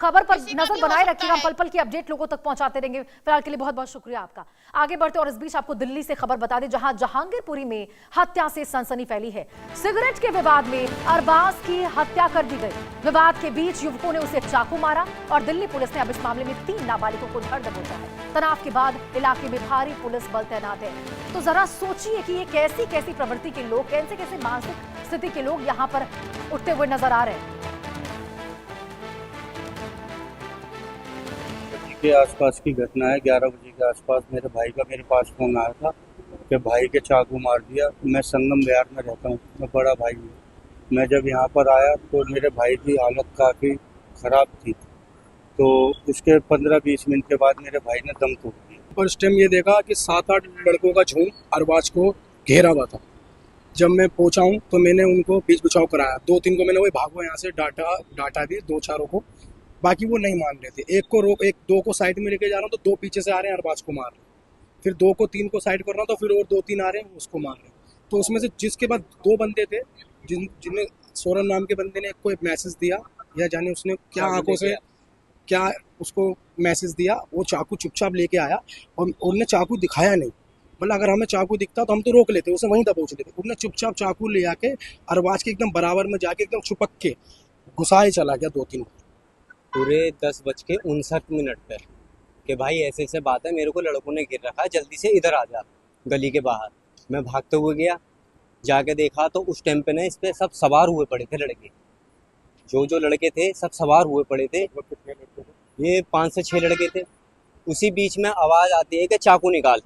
खबर पर नजर बनाए रखिएगा, हम पल पल की अपडेट लोगों तक पहुंचाते रहेंगे। फिलहाल के लिए बहुत बहुत शुक्रिया आपका। आगे बढ़ते और इस बीच आपको दिल्ली से खबर बता दें, जहां जहांगीरपुरी में हत्या से सनसनी फैली है। सिगरेट के विवाद में अरबाज की हत्या कर दी गई। विवाद के बीच युवकों ने उसे चाकू मारा और दिल्ली पुलिस ने अब इस मामले में 3 नाबालिगों को धर दबोचा है। तनाव के बाद इलाके में भारी पुलिस बल तैनात है। तो जरा सोचिए कि ये कैसी कैसी प्रवृत्ति के लोग, कैसे कैसे मानसिक स्थिति के लोग यहाँ पर उठते हुए नजर आ रहे हैं। के आसपास की घटना है। 11 बजे के आसपास मेरे भाई का मेरे पास फोन आया था कि भाई के चाकू मार दिया। मैं संगम बिहार में रहता हूँ, मैं बड़ा भाई हूँ। मैं जब यहाँ पर आया तो मेरे भाई की हालत काफ़ी ख़राब थी। तो उसके 15-20 मिनट के बाद मेरे भाई ने दम तोड़ दिया। और उस टाइम ये देखा कि 7-8 लड़कों का झुंड अरबाज को घेरा हुआ था। जब मैं पहुंचा हूँ तो मैंने उनको बीच बचाव कराया। 2-3 को मैंने वही भागो यहाँ से डांटा दी, 2-4 को। बाकी वो नहीं मान रहे थे। एक को रोक, एक 2 को साइड में लेके जा रहा हूँ तो 2 पीछे से आ रहे हैं, अरबाज को मार रहे हैं। फिर 2 को 3 को साइड कर रहा हूँ तो फिर और 2-3 आ रहे हैं, उसको मार रहे हैं। तो उसमें से जिसके बाद 2 बंदे थे, जिनने सौरभ नाम के बंदे ने एक को एक मैसेज दिया, या जाने उसने क्या आंखों से क्या उसको मैसेज दिया, वो चाकू चुपचाप लेके आया और उन्होंने चाकू दिखाया नहीं। मतलब अगर हमें चाकू दिखता तो हम तो रोक लेते, उसे वहीं दबोच लेते। उन्होंने चुपचाप चाकू ले आके अरबाज के एकदम बराबर में जाके एकदम छुपक के घुसाए चला गया 2-3। पूरे 10:59 पे कि भाई ऐसे ऐसे बात है, मेरे को लड़कों ने घेर रखा है, जल्दी से इधर आ जा गली के बाहर। मैं भागते हुए गया, जाके देखा तो उस टाइम पे ना इस पे सब सवार हुए पड़े थे लड़के। जो लड़के थे सब सवार हुए पड़े थे, ये 5 से 6 लड़के थे। उसी बीच में आवाज़ आती है कि चाकू निकाल।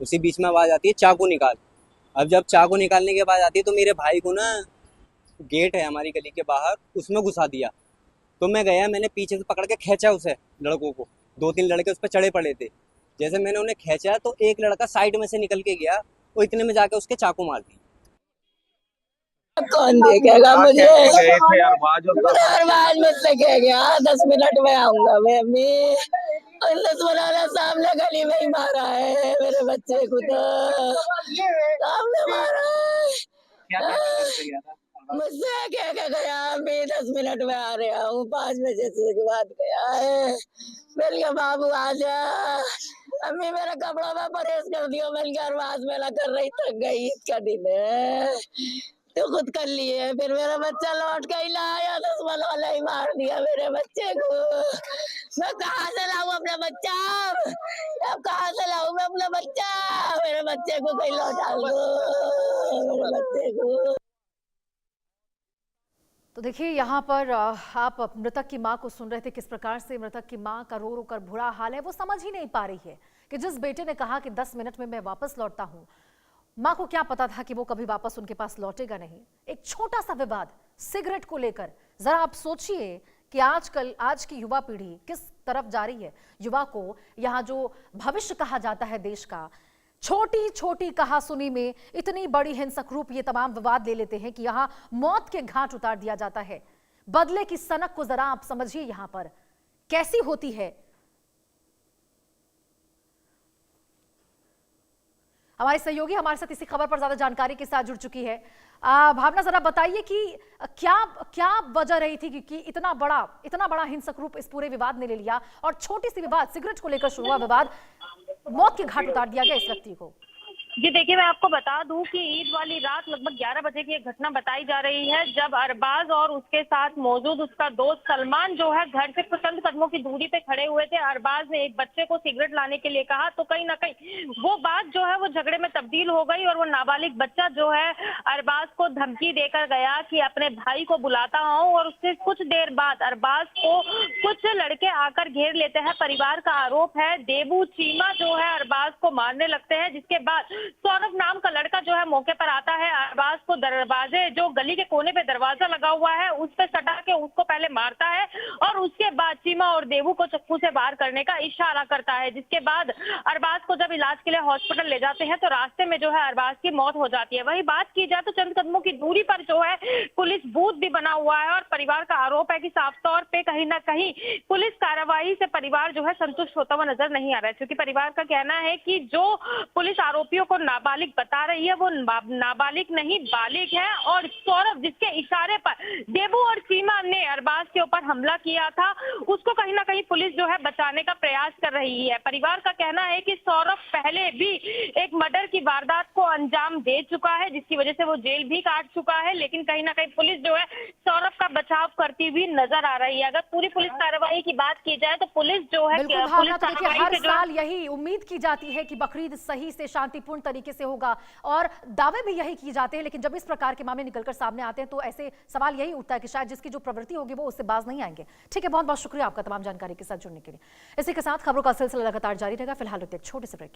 उसी बीच में आवाज़ आती है चाकू निकाल। अब जब चाकू निकालने की आवाज़ आती है तो मेरे भाई को ना, गेट है हमारी गली के बाहर, उसमें घुसा दिया। तो मैं गया, मैंने पीछे से पकड़ के खींचा उसे, लड़कों को। 2-3 लड़के उस पर चढ़े पड़े थे। जैसे मैंने उन्हें खींचा तो एक लड़का साइड में से निकल के गया, वो इतने में जाके उसके चाकू मार दी। कौन देखेगा मुझे? अरबाज मुझसे कह गया 10 मिनट में आऊंगा मैं अम्मी। 10 मिनट सामने गली में ही मारा है मेरे बच्चे को, तो सामने मारा है। मुझसे कह के गया अम्मी 10 मिनट में आ रहा हूँ, 5 बजे के बाद गया है। मैंने कहा बाबू आ जा। अम्मी मेरा कपड़ा में परहेज कर दिया। मैंने कहा अरबाज मेला कर रही, थक गई, इसका दिन है तो खुद कर लिए। फिर मेरा बच्चा लौट के ही लाया, 10 वाला ही मार दिया मेरे बच्चे को। मैं कहाँ से लाऊं अपना बच्चा? अब कहाँ से लाऊं मैं अपना बच्चा? मेरे बच्चे को कहीं लौटा दो, मेरे बच्चे को। तो देखिए यहाँ पर आप मृतक की मां को सुन रहे थे, किस प्रकार से मृतक की मां का रो रो कर बुरा हाल है। वो समझ ही नहीं पा रही है कि जिस बेटे ने कहा कि 10 मिनट में मैं वापस लौटता हूँ, मां को क्या पता था कि वो कभी वापस उनके पास लौटेगा नहीं। एक छोटा सा विवाद सिगरेट को लेकर, जरा आप सोचिए कि आज की युवा पीढ़ी किस तरफ जा रही है। युवा को यहाँ जो भविष्य कहा जाता है देश का, छोटी छोटी कहासुनी में इतनी बड़ी हिंसक रूप ये तमाम विवाद ले लेते हैं कि यहां मौत के घाट उतार दिया जाता है। बदले की सनक को जरा आप समझिए यहां पर कैसी होती है। हमारी सहयोगी हमारे साथ इसी खबर पर ज्यादा जानकारी के साथ जुड़ चुकी है। भावना, जरा बताइए कि क्या वजह रही थी कि इतना बड़ा हिंसक रूप इस पूरे विवाद ने ले लिया और छोटी सी विवाद, सिगरेट को लेकर शुरू हुआ विवाद, मौत के घाट उतार दिया गया इस व्यक्ति को। जी देखिए, मैं आपको बता दूं कि ईद वाली रात लगभग 11 बजे की एक घटना बताई जा रही है, जब अरबाज और उसके साथ मौजूद उसका दोस्त सलमान जो है घर से कुछ चंद कदमों की दूरी पे खड़े हुए थे। अरबाज ने एक बच्चे को सिगरेट लाने के लिए कहा तो कहीं ना कहीं वो बात जो है वो झगड़े में तब्दील हो गई और वो नाबालिग बच्चा जो है अरबाज को धमकी देकर गया कि अपने भाई को बुलाता हूँ। और उससे कुछ देर बाद अरबाज को कुछ लड़के आकर घेर लेते हैं। परिवार का आरोप है देबू चीमा जो है अरबाज को मारने लगते हैं, जिसके बाद सौरभ नाम का लड़का जो है मौके पर आता है। अरबाज को दरवाजे, जो गली के कोने पे दरवाजा लगा हुआ है, उस पे सटा के उसको पहले मारता है और उसके बाद चीमा और देवू को चक्कू से वार करने का इशारा करता है। जिसके बाद अरबाज को जब इलाज के लिए हॉस्पिटल ले जाते हैं तो रास्ते में जो है अरबाज की मौत हो जाती है। वही बात की जाए तो चंद कदमों की दूरी पर जो है पुलिस बूथ भी बना हुआ है और परिवार का आरोप है कि साफ तौर पे कहीं ना कहीं पुलिस कार्रवाई से परिवार जो है संतुष्ट होता हुआ नजर नहीं आ रहा है, क्योंकि परिवार का कहना है कि जो पुलिस आरोपियों को नाबालिग बता रही है वो नाबालिग नहीं बालिग है। और सौरभ जिसके इशारे पर देबू और सीमा ने अरबाज के ऊपर हमला किया था, उसको कहीं ना कहीं पुलिस जो है बचाने का प्रयास कर रही है। परिवार का कहना है कि सौरभ पहले भी एक मर्डर की वारदात को अंजाम दे चुका है, जिसकी वजह से वो जेल भी काट चुका है। लेकिन कहीं ना कहीं पुलिस जो है सौरभ का बचाव करती हुई नजर आ रही है। अगर पूरी पुलिस कार्रवाई की बात की जाए तो पुलिस जो है बिल्कुल पुलिस भावना, तो देखिए कार्रवाई हर से जो है साल यही उम्मीद की जाती है कि बकरीद सही से शांतिपूर्ण तरीके से होगा और दावे भी यही किए जाते हैं, लेकिन जब इस प्रकार के मामले निकलकर सामने आते हैं तो ऐसे सवाल यही उठता है कि शायद जिसकी जो प्रवृत्ति होगी वो उससे बाज नहीं आएंगे। ठीक है, बहुत बहुत शुक्रिया आपका तमाम जानकारी के साथ जुड़ने के लिए। इसी के साथ खबरों का सिलसिला लगातार जारी रहेगा। फिलहाल एक छोटे से ब्रेक।